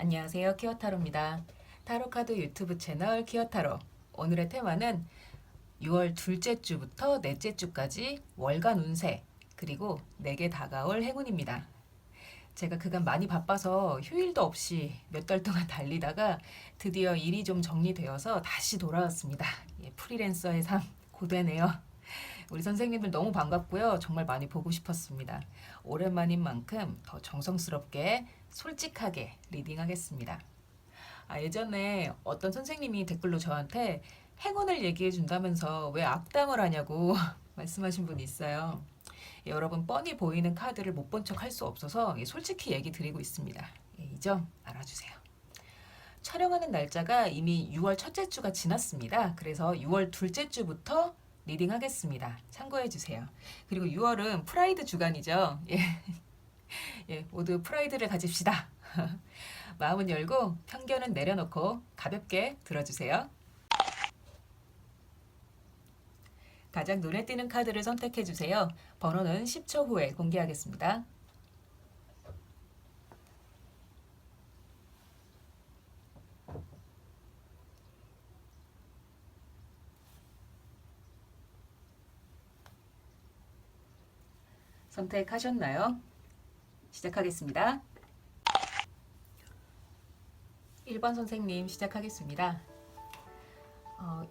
안녕하세요. 키워타로입니다. 타로카드 유튜브 채널 키워타로. 오늘의 테마는 6월 둘째 주부터 넷째 주까지 월간 운세 그리고 내게 다가올 행운입니다. 제가 그간 많이 바빠서 휴일도 없이 몇 달 동안 달리다가 드디어 일이 좀 정리되어서 다시 돌아왔습니다. 프리랜서의 삶 고되네요. 우리 선생님들 너무 반갑고요. 정말 많이 보고 싶었습니다. 오랜만인 만큼 더 정성스럽게 솔직하게 리딩하겠습니다. 예전에 어떤 선생님이 댓글로 저한테 행운을 얘기해 준다면서 왜 악담을 하냐고 말씀하신 분이 있어요. 여러분 뻔히 보이는 카드를 못 본 척 할 수 없어서 솔직히 얘기 드리고 있습니다. 이 점 알아주세요. 촬영하는 날짜가 이미 6월 첫째 주가 지났습니다. 그래서 6월 둘째 주부터 리딩 하겠습니다. 참고해 주세요. 그리고 6월은 프라이드 주간이죠. 모두 프라이드를 가집시다. 마음은 열고 편견은 내려놓고 가볍게 들어주세요. 가장 눈에 띄는 카드를 선택해 주세요. 번호는 10초 후에 공개하겠습니다. 선택하셨나요? 시작하겠습니다. 1번 선생님 시작하겠습니다.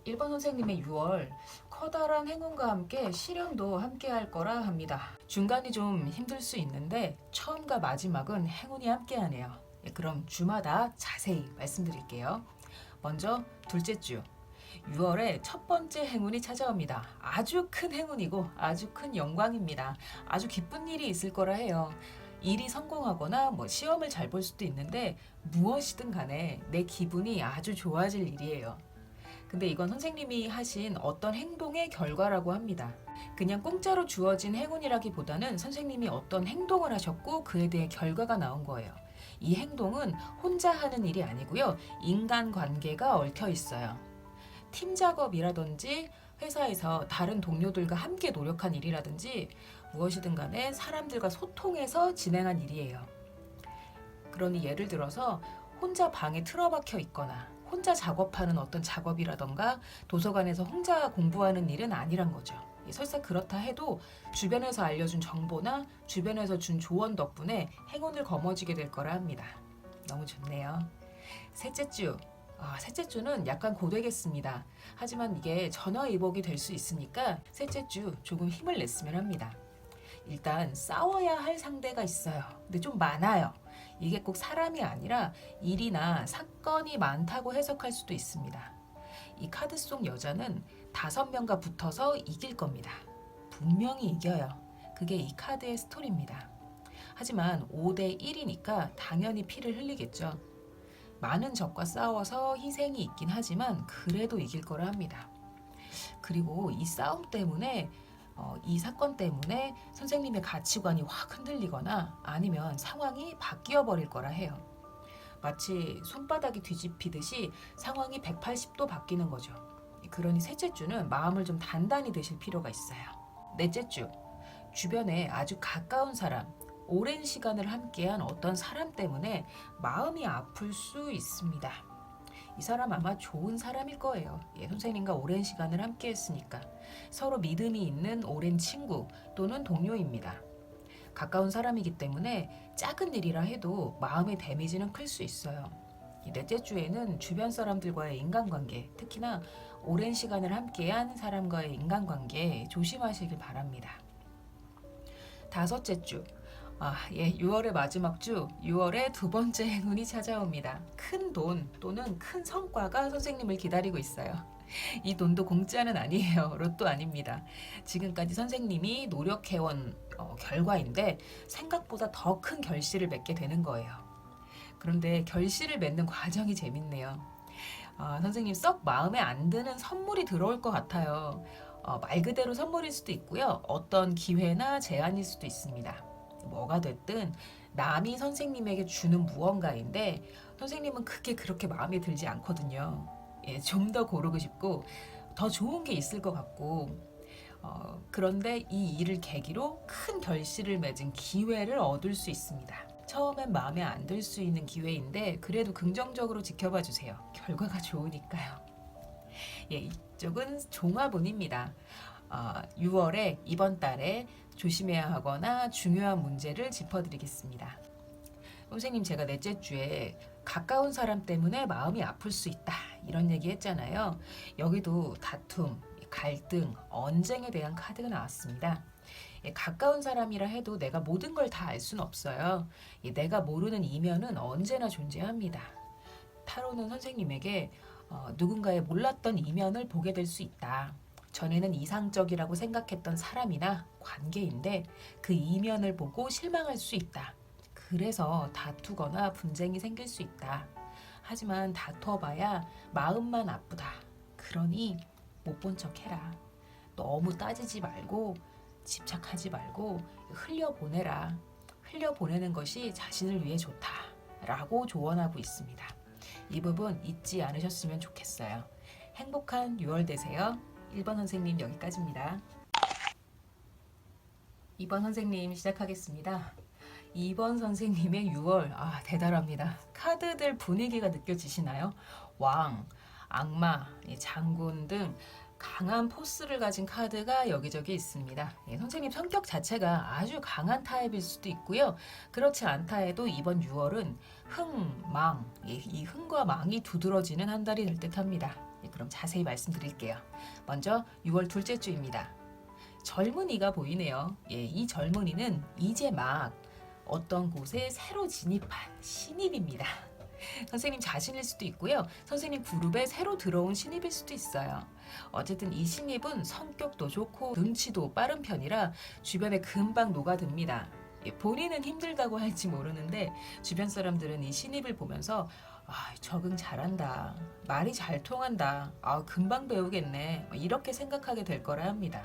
1번 선생님의 6월 커다란 행운과 함께 시련도 함께 할 거라 합니다. 중간이 좀 힘들 수 있는데 처음과 마지막은 행운이 함께 하네요. 그럼 주마다 자세히 말씀드릴게요. 먼저 둘째 주 6월에 첫 번째 행운이 찾아옵니다. 아주 큰 행운이고 아주 큰 영광입니다. 아주 기쁜 일이 있을 거라 해요. 일이 성공하거나 시험을 잘 볼 수도 있는데 무엇이든 간에 내 기분이 아주 좋아질 일이에요. 근데 이건 선생님이 하신 어떤 행동의 결과라고 합니다. 그냥 공짜로 주어진 행운이라기보다는 선생님이 어떤 행동을 하셨고 그에 대해 결과가 나온 거예요. 이 행동은 혼자 하는 일이 아니고요. 인간관계가 얽혀 있어요. 팀 작업이라든지 회사에서 다른 동료들과 함께 노력한 일이라든지 무엇이든 간에 사람들과 소통해서 진행한 일이에요. 그러니 예를 들어서 혼자 방에 틀어박혀 있거나 혼자 작업하는 어떤 작업이라던가 도서관에서 혼자 공부하는 일은 아니란 거죠. 설사 그렇다 해도 주변에서 알려준 정보나 주변에서 준 조언 덕분에 행운을 거머쥐게 될 거라 합니다. 너무 좋네요. 셋째 주. 셋째 주는 약간 고되겠습니다. 하지만 이게 전화위복이 될 수 있으니까 셋째 주 조금 힘을 냈으면 합니다. 일단 싸워야 할 상대가 있어요. 근데 좀 많아요. 이게 꼭 사람이 아니라 일이나 사건이 많다고 해석할 수도 있습니다. 이 카드 속 여자는 5명과 붙어서 이길 겁니다. 분명히 이겨요. 그게 이 카드의 스토리입니다. 하지만 5대 1이니까 당연히 피를 흘리겠죠. 많은 적과 싸워서 희생이 있긴 하지만 그래도 이길 거라 합니다. 그리고 이 싸움 때문에 이 사건 때문에 선생님의 가치관이 확 흔들리거나 아니면 상황이 바뀌어 버릴 거라 해요. 마치 손바닥이 뒤집히듯이 상황이 180도 바뀌는 거죠. 그러니 셋째 주는 마음을 좀 단단히 드실 필요가 있어요. 넷째 주, 주변에 아주 가까운 사람, 오랜 시간을 함께한 어떤 사람 때문에 마음이 아플 수 있습니다. 이 사람 아마 좋은 사람일 거예요. 선생님과 오랜 시간을 함께 했으니까. 서로 믿음이 있는 오랜 친구 또는 동료입니다. 가까운 사람이기 때문에 작은 일이라 해도 마음의 데미지는 클 수 있어요. 이 넷째 주에는 주변 사람들과의 인간관계, 특히나 오랜 시간을 함께한 사람과의 인간관계 조심하시길 바랍니다. 다섯째 주, 6월의 마지막 주, 6월의 두 번째 행운이 찾아옵니다. 큰 돈 또는 큰 성과가 선생님을 기다리고 있어요. 이 돈도 공짜는 아니에요. 로또 아닙니다. 지금까지 선생님이 노력해온 결과인데 생각보다 더 큰 결실을 맺게 되는 거예요. 그런데 결실을 맺는 과정이 재밌네요. 선생님 썩 마음에 안 드는 선물이 들어올 것 같아요. 말 그대로 선물일 수도 있고요. 어떤 기회나 제안일 수도 있습니다. 뭐가 됐든 남이 선생님에게 주는 무언가인데 선생님은 그게 그렇게 마음에 들지 않거든요. 좀 더 고르고 싶고 더 좋은 게 있을 것 같고 그런데 이 일을 계기로 큰 결실을 맺은 기회를 얻을 수 있습니다. 처음엔 마음에 안 들 수 있는 기회인데 그래도 긍정적으로 지켜봐 주세요. 결과가 좋으니까요. 예, 이쪽은 종합운입니다. 6월에 이번 달에 조심해야 하거나 중요한 문제를 짚어드리겠습니다. 선생님, 제가 넷째 주에 가까운 사람 때문에 마음이 아플 수 있다 이런 얘기 했잖아요. 여기도 다툼, 갈등, 언쟁에 대한 카드가 나왔습니다. 가까운 사람이라 해도 내가 모든 걸 다 알 수는 없어요. 내가 모르는 이면은 언제나 존재합니다. 타로는 선생님에게 누군가의 몰랐던 이면을 보게 될 수 있다. 전에는 이상적이라고 생각했던 사람이나 관계인데 그 이면을 보고 실망할 수 있다. 그래서 다투거나 분쟁이 생길 수 있다. 하지만 다투어봐야 마음만 아프다. 그러니 못 본 척 해라. 너무 따지지 말고 집착하지 말고 흘려보내라. 흘려보내는 것이 자신을 위해 좋다. 라고 조언하고 있습니다. 이 부분 잊지 않으셨으면 좋겠어요. 행복한 6월 되세요. 1번 선생님 여기까지입니다. 2번 선생님 시작하겠습니다. 2번 선생님의 6월, 대단합니다. 카드들 분위기가 느껴지시나요? 왕, 악마, 장군 등 강한 포스를 가진 카드가 여기저기 있습니다. 선생님 성격 자체가 아주 강한 타입일 수도 있고요. 그렇지 않다 해도 이번 6월은 흥, 망, 이 흥과 망이 두드러지는 한 달이 될 듯합니다. 그럼 자세히 말씀드릴게요. 먼저 6월 둘째 주입니다. 젊은이가 보이네요. 이 젊은이는 이제 막 어떤 곳에 새로 진입한 신입입니다. 선생님 자신일 수도 있고요. 선생님 그룹에 새로 들어온 신입일 수도 있어요. 어쨌든 이 신입은 성격도 좋고 눈치도 빠른 편이라 주변에 금방 녹아듭니다. 본인은 힘들다고 할지 모르는데 주변 사람들은 이 신입을 보면서 적응 잘한다, 말이 잘 통한다, 금방 배우겠네 이렇게 생각하게 될 거라 합니다.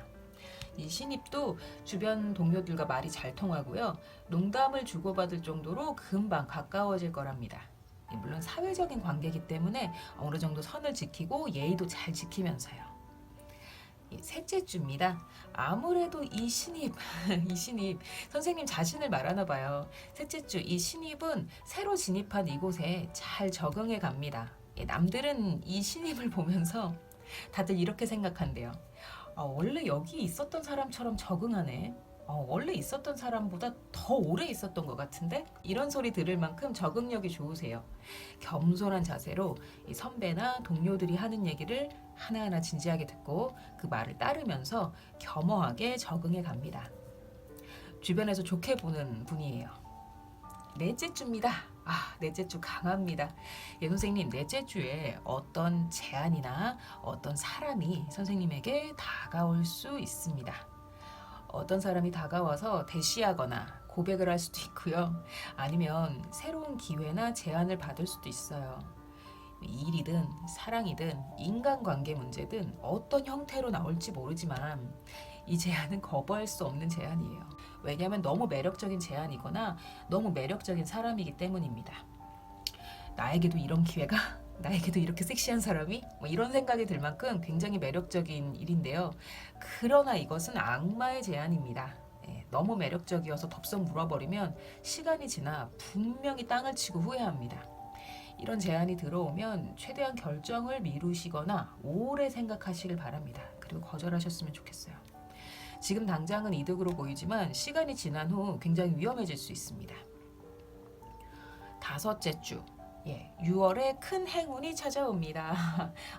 이 신입도 주변 동료들과 말이 잘 통하고요. 농담을 주고받을 정도로 금방 가까워질 거랍니다. 물론 사회적인 관계이기 때문에 어느 정도 선을 지키고 예의도 잘 지키면서요. 셋째 주입니다. 아무래도 이 신입, 이 신입, 선생님 자신을 말하나 봐요. 셋째 주, 이 신입은 새로 진입한 이곳에 잘 적응해 갑니다. 남들은 이 신입을 보면서 다들 이렇게 생각한대요. 원래 여기 있었던 사람처럼 적응하네. 원래 있었던 사람보다 더 오래 있었던 것 같은데? 이런 소리 들을 만큼 적응력이 좋으세요. 겸손한 자세로 이 선배나 동료들이 하는 얘기를 하나하나 진지하게 듣고 그 말을 따르면서 겸허하게 적응해 갑니다. 주변에서 좋게 보는 분이에요. 넷째 주입니다. 넷째 주 강합니다. 선생님 넷째 주에 어떤 제안이나 어떤 사람이 선생님에게 다가올 수 있습니다. 어떤 사람이 다가와서 대시하거나 고백을 할 수도 있고요. 아니면 새로운 기회나 제안을 받을 수도 있어요. 일이든 사랑이든 인간관계 문제든 어떤 형태로 나올지 모르지만 이 제안은 거부할 수 없는 제안이에요. 왜냐하면 너무 매력적인 제안이거나 너무 매력적인 사람이기 때문입니다. 나에게도 이런 기회가? 나에게도 이렇게 섹시한 사람이? 이런 생각이 들 만큼 굉장히 매력적인 일인데요. 그러나 이것은 악마의 제안입니다. 너무 매력적이어서 덥석 물어버리면 시간이 지나 분명히 땅을 치고 후회합니다. 이런 제안이 들어오면 최대한 결정을 미루시거나 오래 생각하시길 바랍니다. 그리고 거절하셨으면 좋겠어요. 지금 당장은 이득으로 보이지만 시간이 지난 후 굉장히 위험해질 수 있습니다. 다섯째 주, 6월에 큰 행운이 찾아옵니다.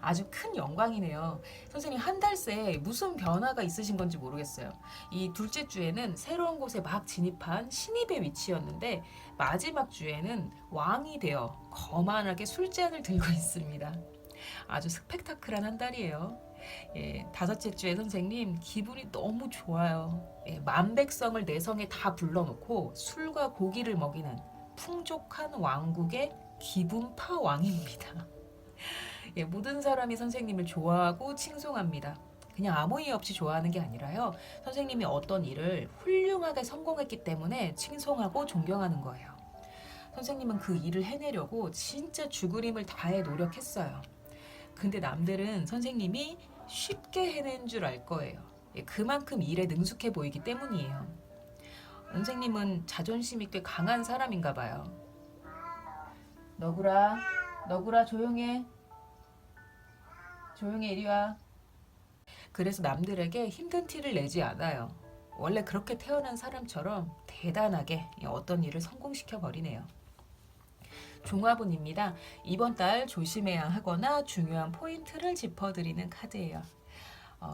아주 큰 영광이네요. 선생님 한 달 새 무슨 변화가 있으신 건지 모르겠어요. 이 둘째 주에는 새로운 곳에 막 진입한 신입의 위치였는데 마지막 주에는 왕이 되어 거만하게 술잔을 들고 있습니다. 아주 스펙타클한 한 달이에요. 다섯째 주에 선생님 기분이 너무 좋아요. 만백성을 내성에 다 불러놓고 술과 고기를 먹이는 풍족한 왕국의 기분파 왕입니다. 모든 사람이 선생님을 좋아하고 칭송합니다. 그냥 아무 이유 없이 좋아하는 게 아니라요. 선생님이 어떤 일을 훌륭하게 성공했기 때문에 칭송하고 존경하는 거예요. 선생님은 그 일을 해내려고 진짜 죽으림을 다해 노력했어요. 근데 남들은 선생님이 쉽게 해낸 줄 알 거예요. 그만큼 일에 능숙해 보이기 때문이에요. 선생님은 자존심이 꽤 강한 사람인가 봐요. 너구라, 너구라 조용해. 조용해 이리 와. 그래서 남들에게 힘든 티를 내지 않아요. 원래 그렇게 태어난 사람처럼 대단하게 어떤 일을 성공시켜 버리네요. 종합운입니다. 이번 달 조심해야 하거나 중요한 포인트를 짚어드리는 카드예요.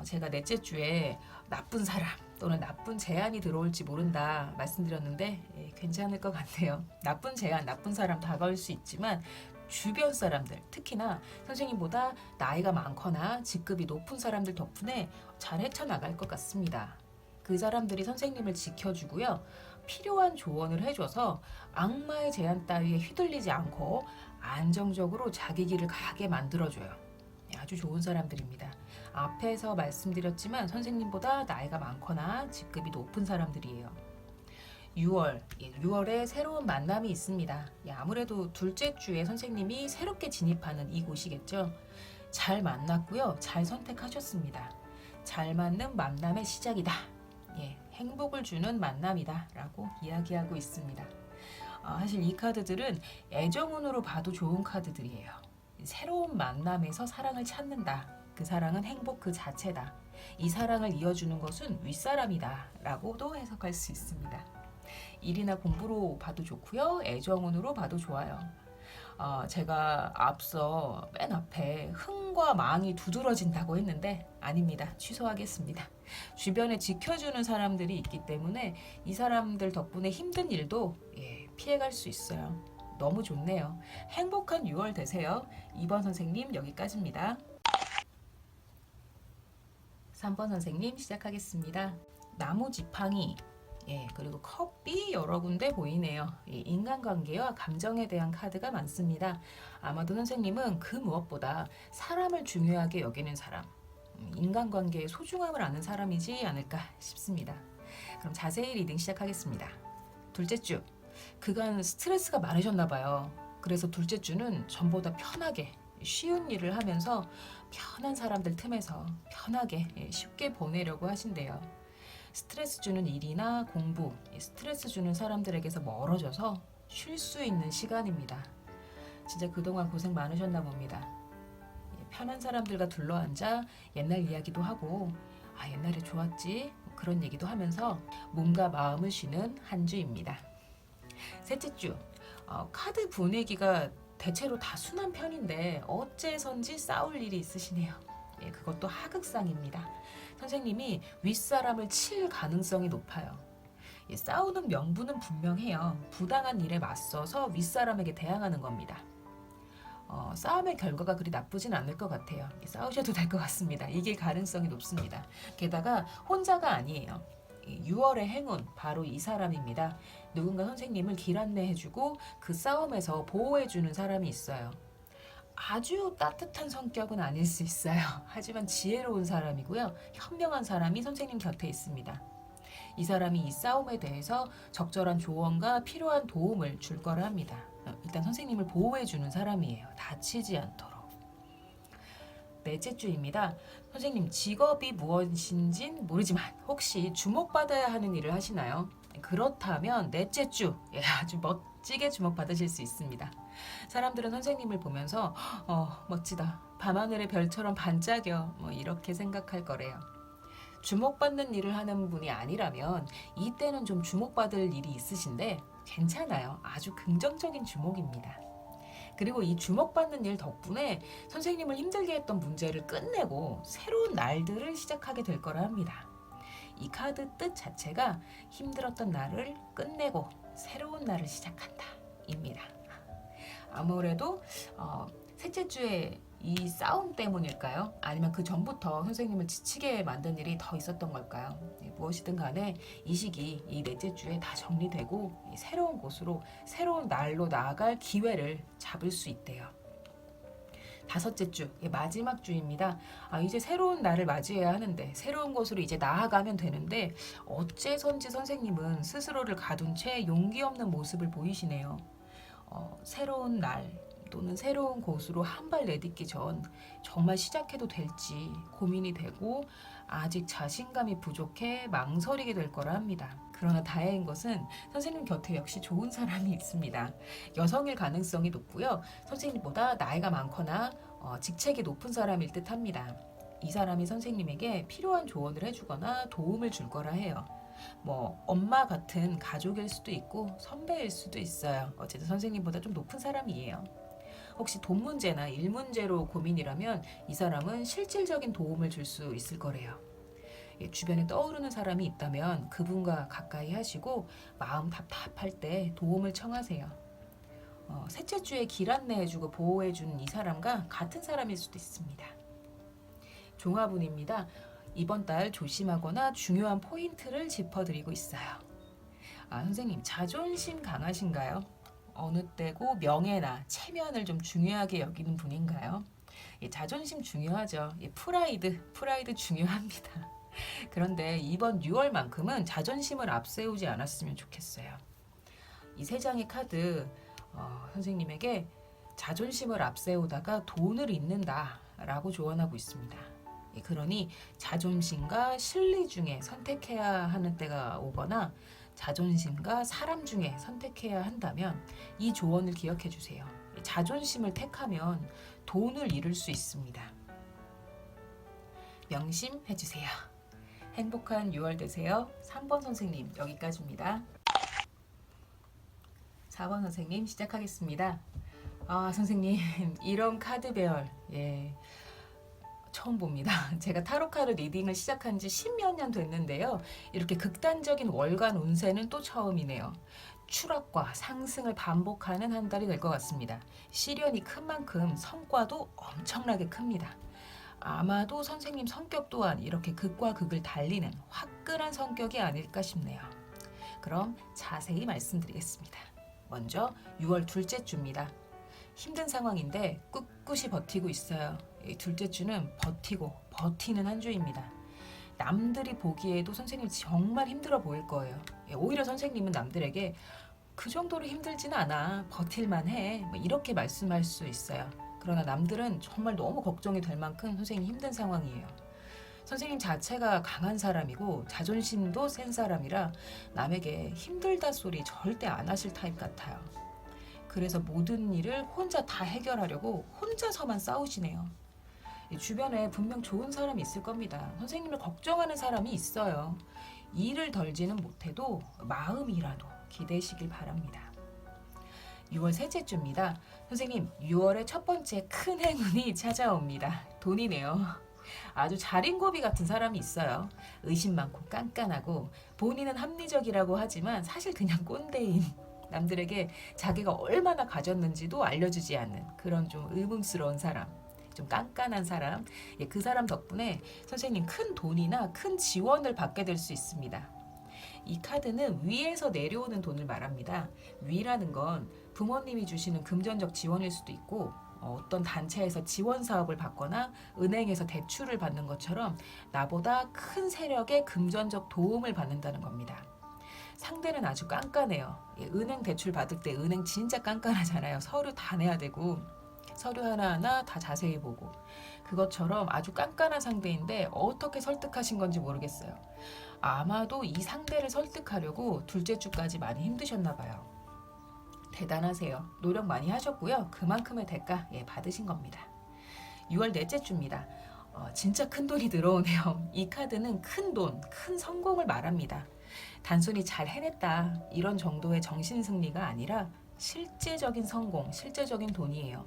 제가 넷째 주에 나쁜 사람 또는 나쁜 제안이 들어올지 모른다 말씀드렸는데 괜찮을 것 같네요. 나쁜 제안, 나쁜 사람 다가올 수 있지만 주변 사람들, 특히나 선생님보다 나이가 많거나 직급이 높은 사람들 덕분에 잘 헤쳐나갈 것 같습니다. 그 사람들이 선생님을 지켜주고요. 필요한 조언을 해줘서 악마의 제안 따위에 휘둘리지 않고 안정적으로 자기 길을 가게 만들어줘요. 아주 좋은 사람들입니다. 앞에서 말씀드렸지만 선생님보다 나이가 많거나 직급이 높은 사람들이에요. 6월에 새로운 만남이 있습니다. 아무래도 둘째 주에 선생님이 새롭게 진입하는 이곳이겠죠. 잘 만났고요. 잘 선택하셨습니다. 잘 맞는 만남의 시작이다. 행복을 주는 만남이다 라고 이야기하고 있습니다. 사실 이 카드들은 애정운으로 봐도 좋은 카드들이에요. 새로운 만남에서 사랑을 찾는다. 그 사랑은 행복 그 자체다. 이 사랑을 이어주는 것은 윗사람이다 라고도 해석할 수 있습니다. 일이나 공부로 봐도 좋고요. 애정운으로 봐도 좋아요. 제가 앞서 맨 앞에 흥과 망이 두드러진다고 했는데 아닙니다. 취소하겠습니다. 주변에 지켜주는 사람들이 있기 때문에 이 사람들 덕분에 힘든 일도 피해갈 수 있어요. 너무 좋네요. 행복한 6월 되세요. 2번 선생님 여기까지입니다. 3번 선생님 시작하겠습니다. 나무 지팡이 그리고 컵이 여러 군데 보이네요. 인간관계와 감정에 대한 카드가 많습니다. 아마도 선생님은 그 무엇보다 사람을 중요하게 여기는 사람, 인간관계의 소중함을 아는 사람이지 않을까 싶습니다. 그럼 자세히 리딩 시작하겠습니다. 둘째 주, 그간 스트레스가 많으셨나 봐요. 그래서 둘째 주는 전보다 편하게 쉬운 일을 하면서 편한 사람들 틈에서 편하게 쉽게 보내려고 하신대요. 스트레스 주는 일이나 공부, 스트레스 주는 사람들에게서 멀어져서 쉴 수 있는 시간입니다. 진짜 그동안 고생 많으셨나 봅니다. 편한 사람들과 둘러앉아 옛날 이야기도 하고 옛날에 좋았지 그런 얘기도 하면서 몸과 마음을 쉬는 한 주입니다. 셋째 주, 카드 분위기가 대체로 다 순한 편인데 어째선지 싸울 일이 있으시네요. 그것도 하극상입니다. 선생님이 윗사람을 칠 가능성이 높아요. 싸우는 명분은 분명해요. 부당한 일에 맞서서 윗사람에게 대항하는 겁니다. 싸움의 결과가 그리 나쁘진 않을 것 같아요. 싸우셔도 될 것 같습니다. 이길 가능성이 높습니다. 게다가 혼자가 아니에요. 6월의 행운 바로 이 사람입니다. 누군가 선생님을 길 안내해주고 그 싸움에서 보호해주는 사람이 있어요. 아주 따뜻한 성격은 아닐 수 있어요. 하지만 지혜로운 사람이고요. 현명한 사람이 선생님 곁에 있습니다. 이 사람이 이 싸움에 대해서 적절한 조언과 필요한 도움을 줄 거라 합니다. 일단 선생님을 보호해주는 사람이에요. 다치지 않도록. 넷째 주입니다. 선생님 직업이 무엇인진 모르지만 혹시 주목받아야 하는 일을 하시나요? 그렇다면 넷째 주 아주 멋지게 주목받으실 수 있습니다. 사람들은 선생님을 보면서 멋지다. 밤하늘의 별처럼 반짝여 이렇게 생각할 거래요. 주목받는 일을 하는 분이 아니라면 이때는 좀 주목받을 일이 있으신데 괜찮아요. 아주 긍정적인 주목입니다. 그리고 이 주목받는 일 덕분에 선생님을 힘들게 했던 문제를 끝내고 새로운 날들을 시작하게 될 거라 합니다. 이 카드 뜻 자체가 힘들었던 날을 끝내고 새로운 날을 시작한다 입니다. 아무래도 셋째 주에 이 싸움 때문일까요? 아니면 그 전부터 선생님을 지치게 만든 일이 더 있었던 걸까요? 무엇이든 간에 이 시기, 이 넷째 주에 다 정리되고 새로운 곳으로 새로운 날로 나아갈 기회를 잡을 수 있대요. 다섯째 주, 마지막 주입니다. 이제 새로운 날을 맞이해야 하는데 새로운 곳으로 이제 나아가면 되는데 어째선지 선생님은 스스로를 가둔 채 용기 없는 모습을 보이시네요. 새로운 날, 또는 새로운 곳으로 한 발 내딛기 전 정말 시작해도 될지 고민이 되고 아직 자신감이 부족해 망설이게 될 거라 합니다. 그러나 다행인 것은 선생님 곁에 역시 좋은 사람이 있습니다. 여성일 가능성이 높고요. 선생님보다 나이가 많거나 직책이 높은 사람일 듯 합니다. 이 사람이 선생님에게 필요한 조언을 해주거나 도움을 줄 거라 해요. 뭐 엄마 같은 가족일 수도 있고 선배일 수도 있어요. 어쨌든 선생님보다 좀 높은 사람이에요. 혹시 돈 문제나 일 문제로 고민이라면 이 사람은 실질적인 도움을 줄 수 있을 거래요. 주변에 떠오르는 사람이 있다면 그분과 가까이 하시고 마음 답답할 때 도움을 청하세요. 셋째 주에 길 안내해주고 보호해준 이 사람과 같은 사람일 수도 있습니다. 종합운입니다. 이번 달 조심하거나 중요한 포인트를 짚어드리고 있어요. 선생님, 자존심 강하신가요? 어느 때고 명예나 체면을 좀 중요하게 여기는 분인가요? 자존심 중요하죠. 프라이드 중요합니다. 그런데 이번 6월만큼은 자존심을 앞세우지 않았으면 좋겠어요. 이 세 장의 카드, 선생님에게 자존심을 앞세우다가 돈을 잃는다라고 조언하고 있습니다. 그러니 자존심과 실리 중에 선택해야 하는 때가 오거나 자존심과 사람 중에 선택해야 한다면 이 조언을 기억해 주세요. 자존심을 택하면 돈을 잃을 수 있습니다. 명심해 주세요. 행복한 6월 되세요. 3번 선생님 여기까지입니다. 4번 선생님 시작하겠습니다. 선생님 이런 카드 배열 처음 봅니다. 제가 타로 카드 리딩을 시작한 지 10몇 년 됐는데요. 이렇게 극단적인 월간 운세는 또 처음이네요. 추락과 상승을 반복하는 한 달이 될 것 같습니다. 시련이 큰 만큼 성과도 엄청나게 큽니다. 아마도 선생님 성격 또한 이렇게 극과 극을 달리는 화끈한 성격이 아닐까 싶네요. 그럼 자세히 말씀드리겠습니다. 먼저 6월 둘째 주입니다. 힘든 상황인데 꿋꿋이 버티고 있어요. 둘째 주는 버티는 한 주입니다. 남들이 보기에도 선생님 정말 힘들어 보일 거예요. 오히려 선생님은 남들에게 그 정도로 힘들지는 않아, 버틸만 해, 이렇게 말씀할 수 있어요. 그러나 남들은 정말 너무 걱정이 될 만큼 선생님 힘든 상황이에요. 선생님 자체가 강한 사람이고 자존심도 센 사람이라 남에게 힘들다 소리 절대 안 하실 타입 같아요. 그래서 모든 일을 혼자 다 해결하려고 혼자서만 싸우시네요. 주변에 분명 좋은 사람이 있을 겁니다. 선생님을 걱정하는 사람이 있어요. 일을 덜지는 못해도 마음이라도 기대시길 바랍니다. 6월 셋째 주입니다. 선생님, 6월의 첫 번째 큰 행운이 찾아옵니다. 돈이네요. 아주 자린고비 같은 사람이 있어요. 의심 많고 깐깐하고 본인은 합리적이라고 하지만 사실 그냥 꼰대인, 남들에게 자기가 얼마나 가졌는지도 알려주지 않는 그런 좀 의문스러운 사람, 좀 깐깐한 사람, 그 사람 덕분에 선생님 큰 돈이나 큰 지원을 받게 될 수 있습니다. 이 카드는 위에서 내려오는 돈을 말합니다. 위라는 건 부모님이 주시는 금전적 지원일 수도 있고 어떤 단체에서 지원 사업을 받거나 은행에서 대출을 받는 것처럼 나보다 큰 세력의 금전적 도움을 받는다는 겁니다. 상대는 아주 깐깐해요. 은행 대출 받을 때 은행 진짜 깐깐하잖아요. 서류 다 내야 되고 서류 하나하나 다 자세히 보고, 그것처럼 아주 깐깐한 상대인데 어떻게 설득하신 건지 모르겠어요. 아마도 이 상대를 설득하려고 둘째 주까지 많이 힘드셨나 봐요. 대단하세요. 노력 많이 하셨고요. 그만큼의 대가 받으신 겁니다. 6월 넷째 주입니다. 진짜 큰 돈이 들어오네요. 이 카드는 큰 돈, 큰 성공을 말합니다. 단순히 잘 해냈다 이런 정도의 정신승리가 아니라 실제적인 성공, 실제적인 돈이에요.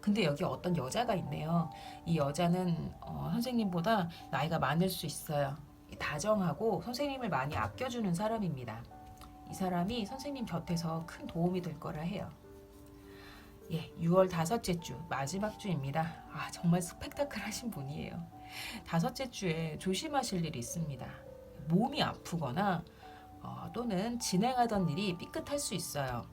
근데 여기 어떤 여자가 있네요. 이 여자는 선생님보다 나이가 많을 수 있어요. 다정하고 선생님을 많이 아껴주는 사람입니다. 이 사람이 선생님 곁에서 큰 도움이 될 거라 해요. 6월 다섯째 주, 마지막 주입니다. 정말 스펙타클하신 분이에요. 다섯째 주에 조심하실 일이 있습니다. 몸이 아프거나 또는 진행하던 일이 삐끗할 수 있어요.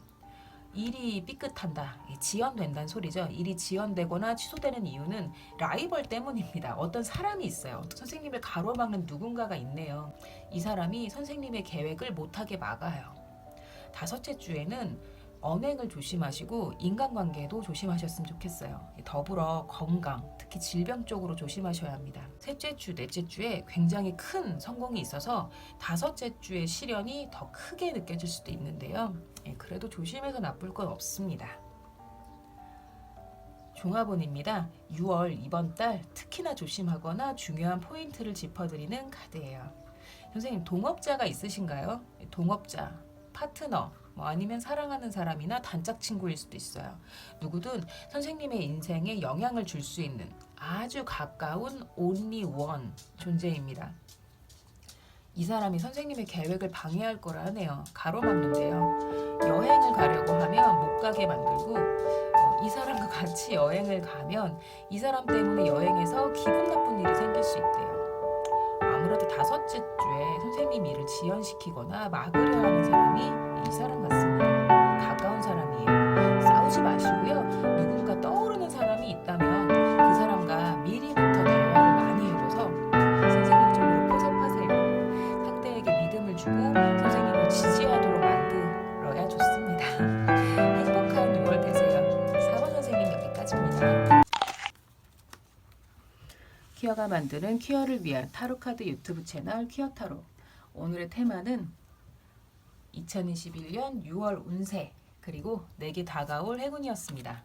일이 삐끗한다, 지연된다는 소리죠. 일이 지연되거나 취소되는 이유는 라이벌 때문입니다. 어떤 사람이 있어요. 선생님을 가로막는 누군가가 있네요. 이 사람이 선생님의 계획을 못하게 막아요. 다섯째 주에는 언행을 조심하시고 인간관계도 조심하셨으면 좋겠어요. 더불어 건강, 특히 질병 쪽으로 조심하셔야 합니다. 셋째 주, 넷째 주에 굉장히 큰 성공이 있어서 다섯째 주의 시련이 더 크게 느껴질 수도 있는데요. 그래도 조심해서 나쁠 건 없습니다. 종합운입니다. 6월 이번 달 특히나 조심하거나 중요한 포인트를 짚어드리는 카드예요. 선생님, 동업자가 있으신가요? 동업자, 파트너, 아니면 사랑하는 사람이나 단짝 친구일 수도 있어요. 누구든 선생님의 인생에 영향을 줄 수 있는 아주 가까운 only one 존재입니다. 이 사람이 선생님의 계획을 방해할 거라 하네요. 가로막는데요. 여행을 가려고 하면 못 가게 만들고, 이 사람과 같이 여행을 가면 이 사람 때문에 여행에서 기분 나쁜 일이 생길 수 있대요. 아무래도 다섯째 주에 선생님 일을 지연시키거나 막으려 하는 사람이 이 사람 같습니다. 가까운 사람이에요. 싸우지 마시고요. 누군가 떠오르는 사람이 있다면 그 사람과 미리부터 대화를 많이 해줘서 선생님 쪽으로 포섭하세요. 상대에게 믿음을 주고 선생님을 지지하도록 만들어야 좋습니다. 행복한 6월 되세요. 4번 선생님 여기까지입니다. 퀴어가 만드는 퀴어를 위한 타로카드 유튜브 채널 퀴어타로. 오늘의 테마는 2021년 6월 운세 그리고 내게 다가올 행운이었습니다.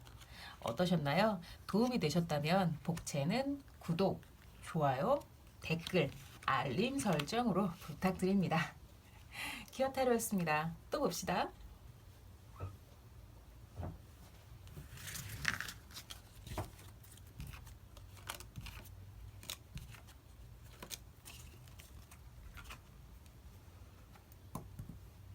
어떠셨나요? 도움이 되셨다면 복채는 구독, 좋아요, 댓글, 알림 설정으로 부탁드립니다. 퀴어타로였습니다. 또 봅시다.